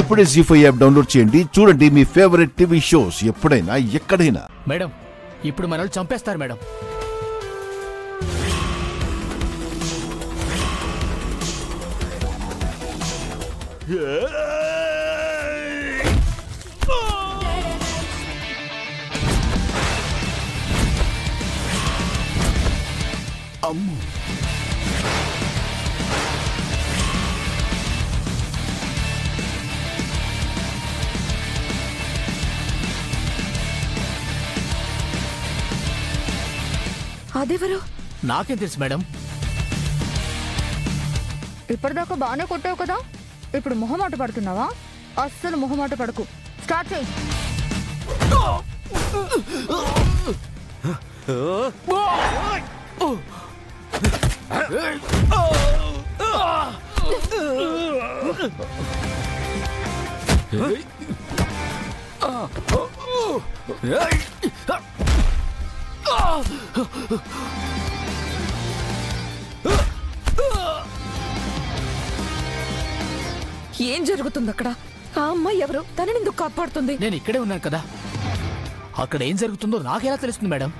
ఇప్పుడే జీ5 app download చేయండి. చూడండి మీ ఫేవరెట్ టీవీ షోస్ ఎప్పుడైనా ఎక్కడైనా. మేడం ఇప్పుడు మనల్ని చంపేస్తారు మేడం. అమ్మో, అదెవరు? నాకేం తెలుసు మేడం. ఇప్పటిదాకా బాగానే కొట్టావు కదా, ఇప్పుడు మొహమాట పడుతున్నావా? అస్సలు మొహమాట పడకు, స్టార్ట్ చేయి. ఏం జరుగుతుంది అక్కడ? ఆ అమ్మాయి ఎవరు? తనని ఎందుకు కాపాడుతుంది? నేను ఇక్కడే ఉన్నాను కదా, అక్కడ ఏం జరుగుతుందో నాకెలా తెలుస్తుంది మేడం?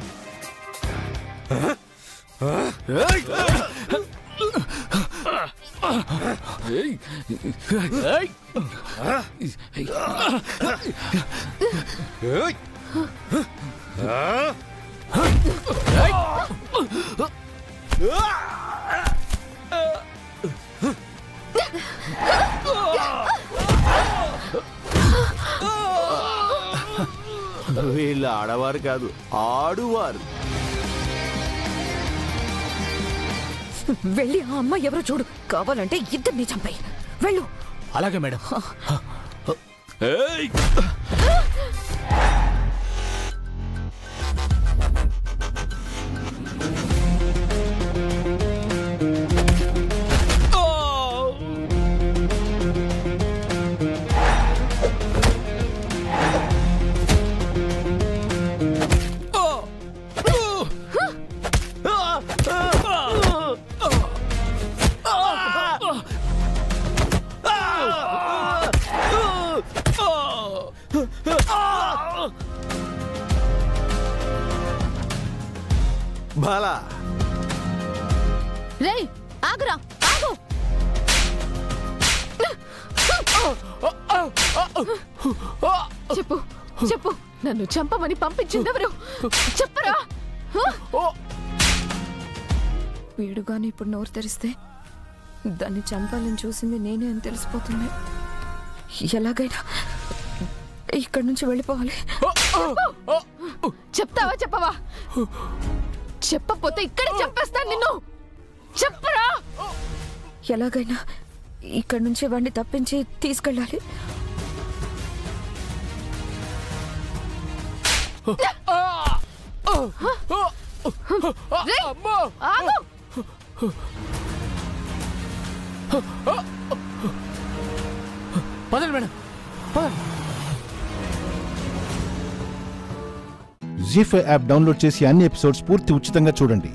వీళ్ళు ఆడవారు కాదు, ఆడువారు. వెళ్ళి ఆ అమ్మాయి ఎవరో చూడు, కావాలంటే ఇద్దరిని చంపాయి. వెళ్ళు. అలాగే మేడం. బాలా, రేయ్ ఆగురా, ఆగు. చెప్పు చెప్పు, నన్ను చంపమని పంపించిందెవరు? చెప్పరా. వీడుగాని ఇప్పుడు నోరు తెరిస్తే దాన్ని చంపాలని చూసింది నేనే అని తెలిసిపోతుంది. ఎలాగైనా ఇక్కడి నుంచి వెళ్ళిపోవాలి. చెప్తావా చెప్పవా? చెప్పకపోతే ఇక్కడే చంపేస్తాను నిన్ను. చెప్పరా. ఎలాగైనా ఇక్కడి నుంచి వాడిని తప్పించి తీసుకెళ్ళాలి. పదండి మేడం, పదండి. జీ5 యాప్ డౌన్లోడ్ చేసి అన్ని ఎపిసోడ్స్ పూర్తి ఉచితంగా చూడండి.